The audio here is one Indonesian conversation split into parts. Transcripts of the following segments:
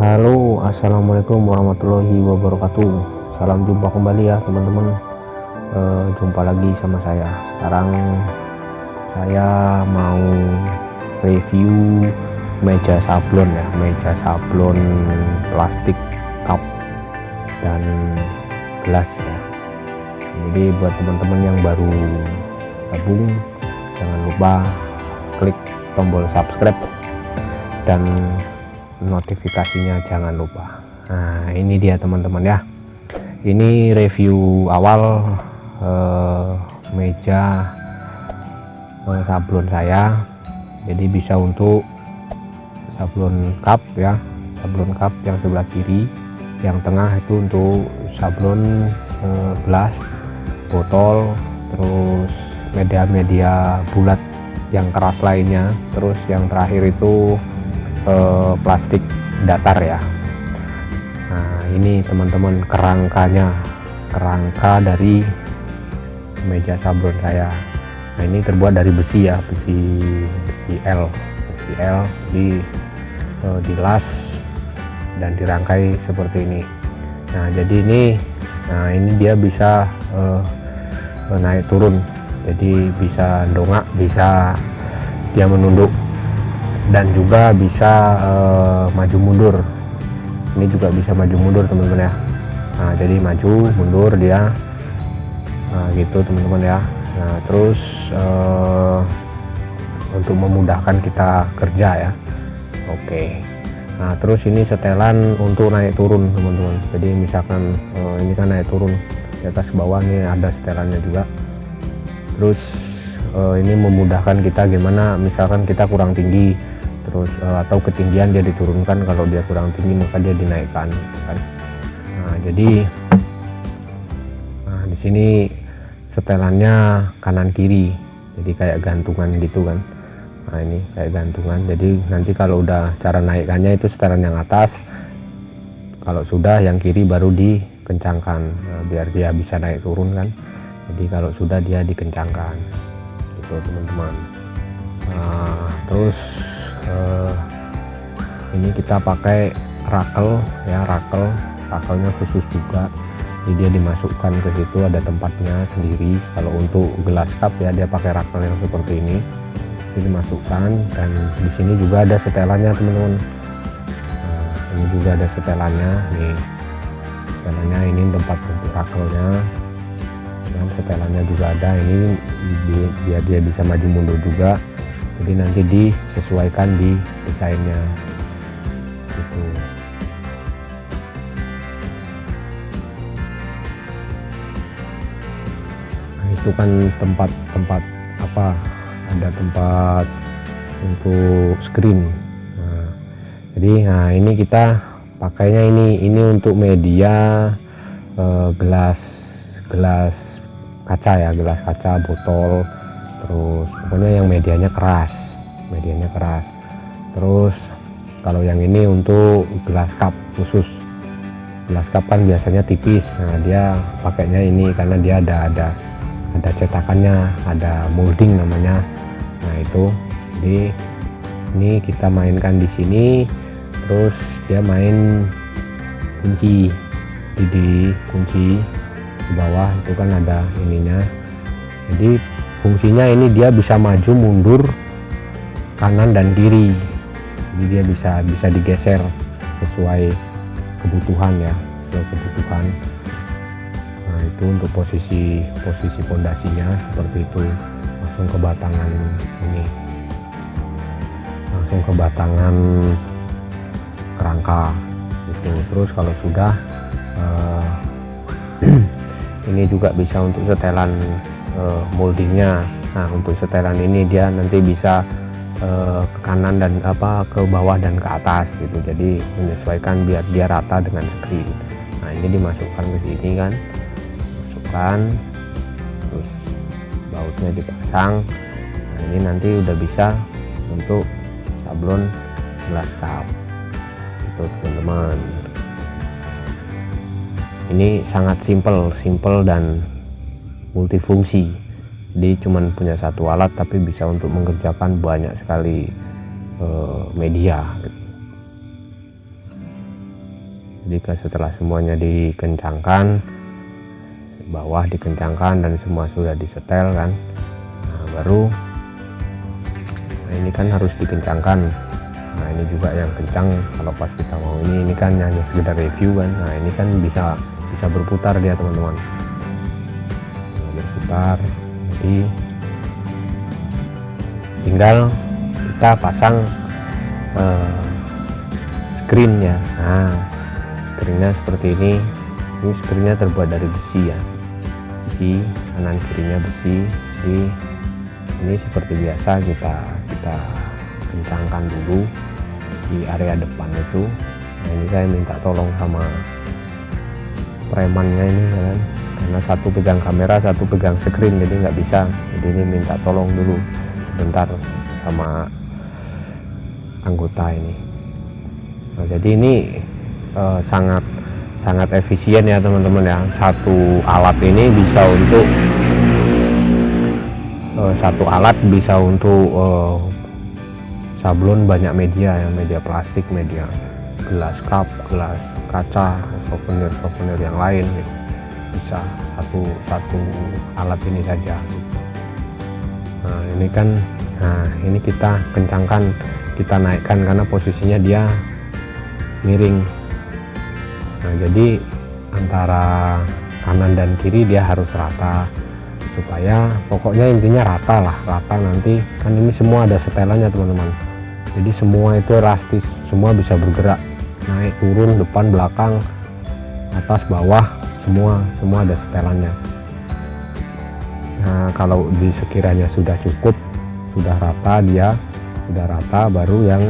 Halo, assalamualaikum warahmatullahi wabarakatuh. Salam jumpa kembali ya teman-teman. Jumpa lagi sama saya. Sekarang saya mau review meja sablon ya, meja sablon plastik cup dan gelas ya. Jadi buat teman-teman yang baru gabung, jangan lupa klik tombol subscribe dan notifikasinya jangan lupa. Nah, ini dia teman-teman ya, ini review awal meja sablon saya. Jadi bisa untuk sablon cup ya, sablon cup yang sebelah kiri, yang tengah itu untuk sablon gelas, botol, terus media-media bulat yang keras lainnya, terus yang terakhir itu plastik datar ya. Nah, ini teman-teman kerangkanya, kerangka dari meja sablon saya. Nah, ini terbuat dari besi ya, besi L dilas dan dirangkai seperti ini. Nah, jadi ini dia bisa naik turun, jadi bisa dongak, bisa dia menunduk, dan juga bisa maju mundur. Ini juga bisa maju mundur teman-teman ya. Nah, jadi maju mundur dia, nah gitu teman-teman ya. Nah, terus untuk memudahkan kita kerja ya. Oke. Nah, terus ini setelan untuk naik turun teman-teman. Jadi misalkan ini kan naik turun di atas ke bawah, nih ada setelannya juga. Terus ini memudahkan kita gimana misalkan kita kurang tinggi, terus atau ketinggian dia diturunkan. Kalau dia kurang tinggi maka dia dinaikkan kan. Nah, jadi di sini setelannya kanan kiri, jadi kayak gantungan gitu kan. Nah, ini kayak gantungan, jadi nanti kalau udah cara naikkannya itu setelan yang atas, kalau sudah yang kiri baru dikencangkan, biar dia bisa naik turun kan. Jadi kalau sudah dia dikencangkan gitu teman-teman. Nah, terus ini kita pakai rakel ya, rakelnya khusus juga, jadi dia dimasukkan ke situ, ada tempatnya sendiri. Kalau untuk gelas cup ya dia pakai rakel yang seperti ini, jadi dimasukkan. Dan di sini juga ada setelannya teman-teman. Nah, ini juga ada setelannya nih, setelannya ini tempat untuk rakelnya, dan setelannya juga ada ini biar dia bisa maju mundur juga. Jadi nanti disesuaikan di desainnya gitu. Nah, itu kan tempat apa, ada tempat untuk screen. Nah, jadi ini kita pakainya ini untuk kelas kaca ya, gelas kaca, botol, terus pokoknya yang medianya keras. Terus kalau yang ini untuk gelas cup khusus, gelas cup kan biasanya tipis. Nah, dia pakainya ini karena dia ada cetakannya, ada molding namanya. Nah, itu jadi ini kita mainkan di sini. Terus dia main kunci, di kunci di bawah itu kan ada ininya. Jadi fungsinya ini dia bisa maju mundur kanan dan kiri, jadi dia bisa digeser sesuai kebutuhan ya, sesuai kebutuhan. Nah, itu untuk posisi pondasinya seperti itu, langsung ke batangan ini, langsung ke batangan kerangka gitu. Terus kalau sudah ini juga bisa untuk setelan moldingnya. Nah, untuk setelan ini dia nanti bisa ke kanan dan ke bawah dan ke atas gitu, jadi menyesuaikan biar dia rata dengan screen. Nah, ini dimasukkan ke sini kan, masukkan, terus bautnya dipasang. Nah, ini nanti udah bisa untuk sablon gelas cup itu teman-teman. Ini sangat simple dan multifungsi. Jadi cuman punya satu alat tapi bisa untuk mengerjakan banyak sekali media. Jadi setelah semuanya dikencangkan, bawah dikencangkan dan semua sudah disetel kan, nah baru ini kan harus dikencangkan. Nah ini juga yang kencang kalau pas kita mau ini kan hanya sekedar review kan. Nah ini kan bisa berputar dia teman-teman, berputar. Jadi tinggal kita pasang screen ya. Nah screennya seperti ini screennya terbuat dari besi ya, besi kanan kirinya besi. Jadi ini seperti biasa kita kencangkan dulu di area depan itu. Nah ini saya minta tolong sama premannya ini kan, karena satu pegang kamera satu pegang screen jadi nggak bisa. Jadi ini minta tolong dulu sebentar sama anggota ini. Nah, jadi ini sangat efisien ya teman-teman ya. Satu alat ini bisa untuk sablon banyak media ya, media plastik, media gelas cup, gelas kaca, souvenir yang lain gitu. Bisa satu alat ini saja. Nah ini kan, nah ini kita kencangkan, kita naikkan karena posisinya dia miring. Nah jadi antara kanan dan kiri dia harus rata, supaya pokoknya intinya rata lah, rata. Nanti kan ini semua ada setelannya teman-teman, jadi semua itu elastis, semua bisa bergerak, naik turun, depan belakang, atas bawah, semua ada setelannya. Nah kalau sekiranya sudah cukup, sudah rata, dia sudah rata, baru yang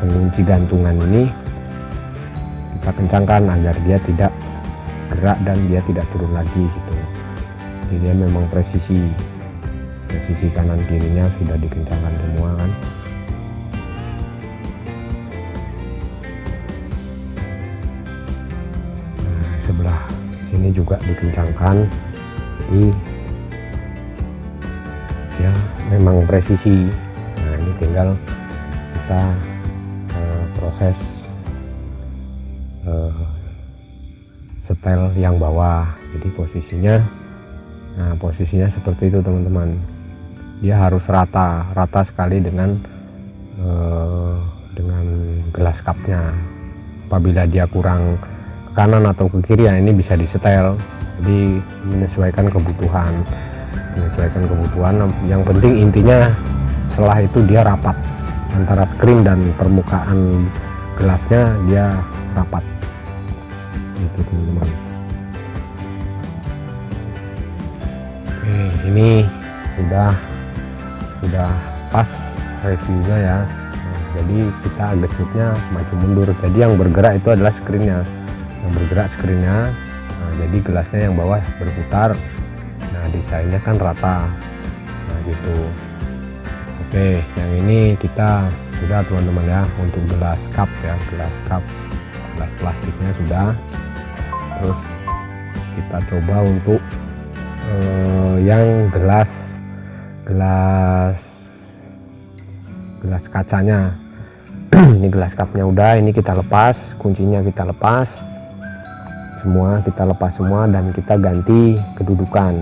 pengunci gantungan ini kita kencangkan agar dia tidak gerak dan dia tidak turun lagi gitu. Jadi dia memang presisi kanan kirinya sudah dikencangkan semua kan. Nah, sebelah sini juga dikencangkan. Jadi ya memang presisi. Nah ini tinggal kita proses setel yang bawah. Jadi posisinya seperti itu teman-teman. Dia harus rata sekali dengan gelas cupnya. Apabila dia kurang ke kanan atau ke kiri ya ini bisa disetel. Jadi menyesuaikan kebutuhan. Yang penting intinya setelah itu dia rapat, antara screen dan permukaan gelasnya dia rapat itu teman-teman. Oke, ini sudah pas reviewnya ya. Nah, jadi kita gesutnya maju mundur, jadi yang bergerak itu adalah screennya, nah, jadi gelasnya yang bawah berputar. Nah desainnya kan rata, nah gitu. Oke, yang ini kita sudah teman-teman ya, untuk gelas cup ya, gelas plastiknya sudah. Terus kita coba untuk yang gelas kacanya. Ini gelas cupnya udah, ini kita lepas, kuncinya kita lepas semua dan kita ganti kedudukan.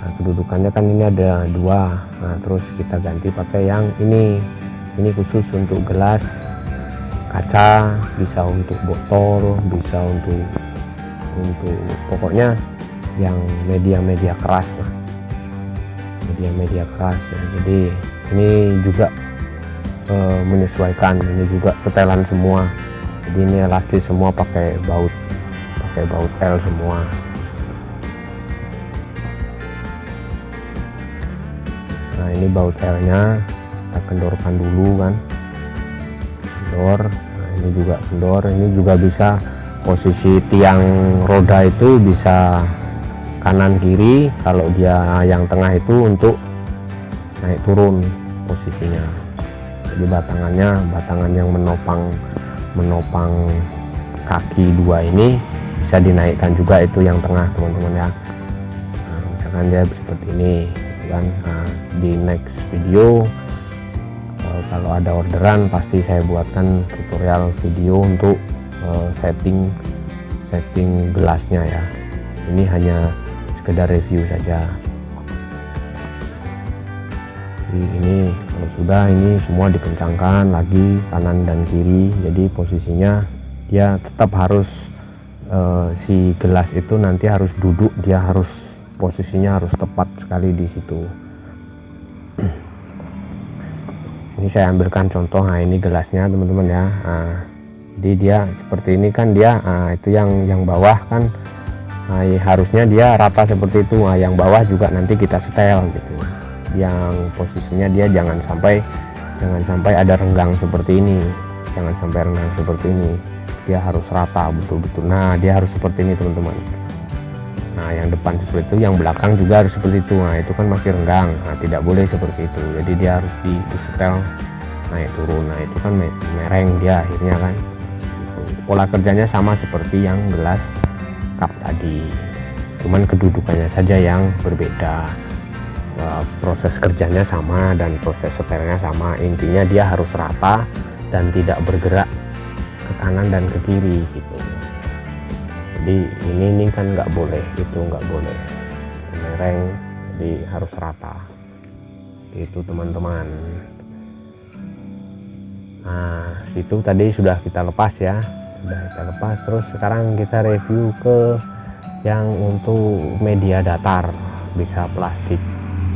Nah, kedudukannya kan ini ada dua. Nah terus kita ganti pakai yang ini khusus untuk gelas kaca, bisa untuk botol, bisa untuk pokoknya yang media keras lah, media keras ya. Jadi ini juga menyesuaikan, ini juga setelan semua. Jadi ini elastis semua, pakai baut L semua. Nah ini baut L nya kita kendorkan dulu kan, kendor. Nah ini juga kendor, ini juga bisa posisi tiang roda itu bisa kanan kiri. Kalau dia yang tengah itu untuk naik turun posisinya. Jadi batangan yang menopang kaki dua ini bisa dinaikkan juga, itu yang tengah teman-teman ya. Nah, misalkan dia seperti ini kan. Nah, di next video kalau ada orderan pasti saya buatkan tutorial video untuk setting gelasnya ya. Ini hanya sekedar review saja. Jadi ini kalau sudah, ini semua dikencangkan lagi kanan dan kiri, jadi posisinya dia tetap harus si gelas itu nanti harus duduk, dia harus posisinya harus tepat sekali di situ. Ini saya ambilkan contoh. Nah, ini gelasnya teman-teman ya. Nah, jadi dia seperti ini kan, dia itu yang bawah kan, harusnya dia rata seperti itu. Nah, yang bawah juga nanti kita setel gitu, yang posisinya dia jangan sampai ada renggang seperti ini, jangan sampai renggang seperti ini, dia harus rata betul-betul. Nah, dia harus seperti ini teman-teman. Nah, yang depan seperti itu, yang belakang juga harus seperti itu. Nah, itu kan masih renggang, nah tidak boleh seperti itu, jadi dia harus disetel naik turun. Nah, itu kan mereng dia akhirnya kan. Pola kerjanya sama seperti yang gelas cup tadi, cuman kedudukannya saja yang berbeda. Proses kerjanya sama dan proses setelnya sama. Intinya dia harus rata dan tidak bergerak ke kanan dan ke kiri gitu. Jadi ini kan nggak boleh, itu nggak boleh mereng, jadi harus rata itu teman-teman. Nah, itu tadi sudah kita lepas ya, terus sekarang kita review ke yang untuk media datar, bisa plastik,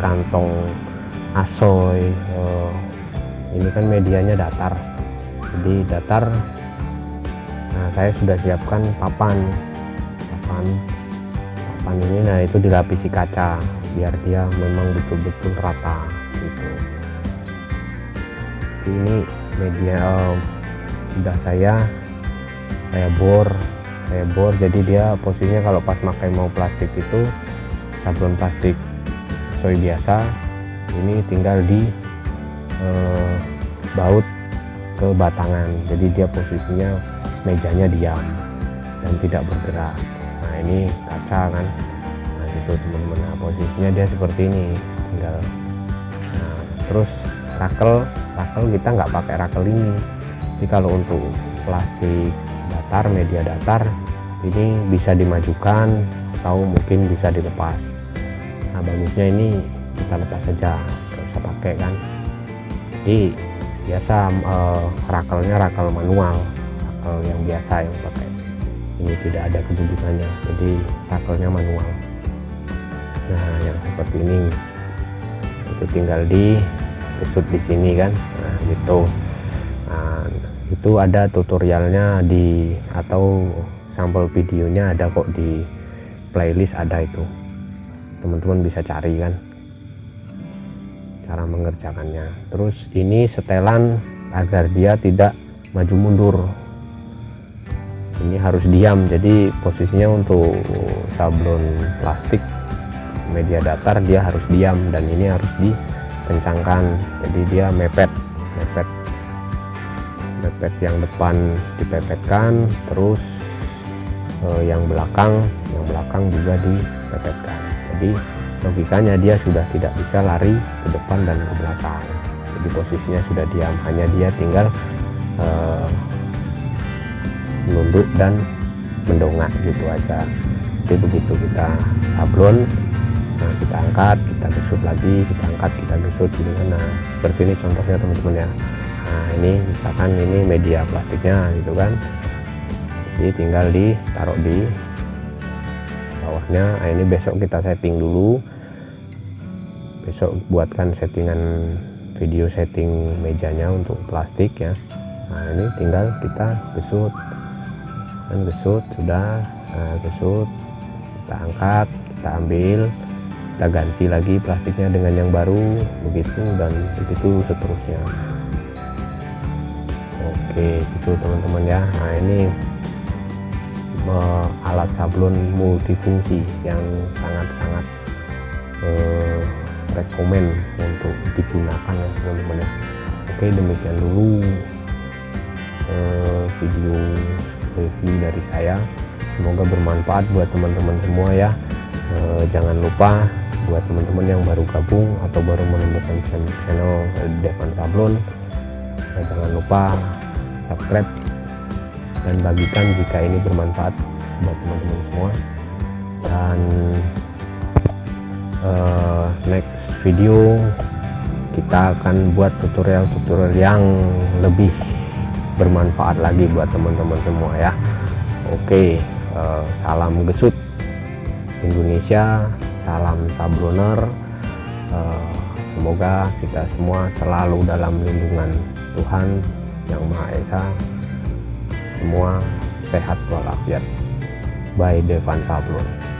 kantong asoy. Ini kan medianya datar, jadi datar. Nah, saya sudah siapkan papan ini. Nah, itu dilapisi kaca biar dia memang betul-betul rata gitu. Ini media sudah saya bor, jadi dia posisinya kalau pas pakai mau plastik itu, sablon plastik soy biasa, ini tinggal di baut ke batangan, jadi dia posisinya mejanya diam dan tidak bergerak. Nah, ini kaca kan, nah itu teman-teman. Nah, posisinya dia seperti ini tinggal. Nah, terus rakel kita nggak pakai rakel ini. Jadi kalau untuk plastik datar, media datar, ini bisa dimajukan atau mungkin bisa dilepas. Nah, bagusnya ini kita lepas saja, nggak usah pakai kan. Jadi biasa rakelnya rakel manual, rakel yang biasa yang pakai ini tidak ada kedudukannya, jadi rakelnya manual. Nah, yang seperti ini itu tinggal dikesut di sini kan. Nah, gitu. Nah, itu ada tutorialnya atau sampel videonya ada kok di playlist, ada itu, teman-teman bisa cari kan cara mengerjakannya. Terus ini setelan agar dia tidak maju mundur, ini harus diam. Jadi posisinya untuk sablon plastik media datar dia harus diam, dan ini harus dikencangkan, jadi dia mepet yang depan dipepetkan, terus yang belakang juga dipepetkan. Jadi logikanya dia sudah tidak bisa lari ke depan dan ke belakang, jadi posisinya sudah diam, hanya dia tinggal menunduk dan mendongak gitu aja. Jadi begitu kita sablon, nah kita angkat, kita gesut lagi, kita angkat, kita gesut gitu kan. Nah, seperti ini contohnya teman-teman ya. Nah, ini misalkan ini media plastiknya gitu kan, jadi tinggal ditaruh di bawahnya. Nah, ini besok kita setting dulu, besok buatkan settingan video setting mejanya untuk plastik ya. Nah, ini tinggal kita gesut kan, sudah. Nah, gesut, kita angkat, kita ambil, kita ganti lagi plastiknya dengan yang baru, begitu dan begitu seterusnya. Oke, itu teman-teman ya. Nah, ini alat sablon multifungsi yang sangat-sangat rekomen untuk digunakan ya teman-teman ya. Oke, demikian dulu video review dari saya, semoga bermanfaat buat teman-teman semua ya. Jangan lupa buat teman-teman yang baru gabung atau baru menemukan channel Devan Sablon, jangan lupa subscribe dan bagikan jika ini bermanfaat buat teman-teman semua. Dan next video kita akan buat tutorial yang lebih bermanfaat lagi buat teman-teman semua ya. Oke, salam gesut Indonesia, salam sabloner. Semoga kita semua selalu dalam lindungan Tuhan Yang Maha Esa. Semua sehat walafiat. By Devan Sablon.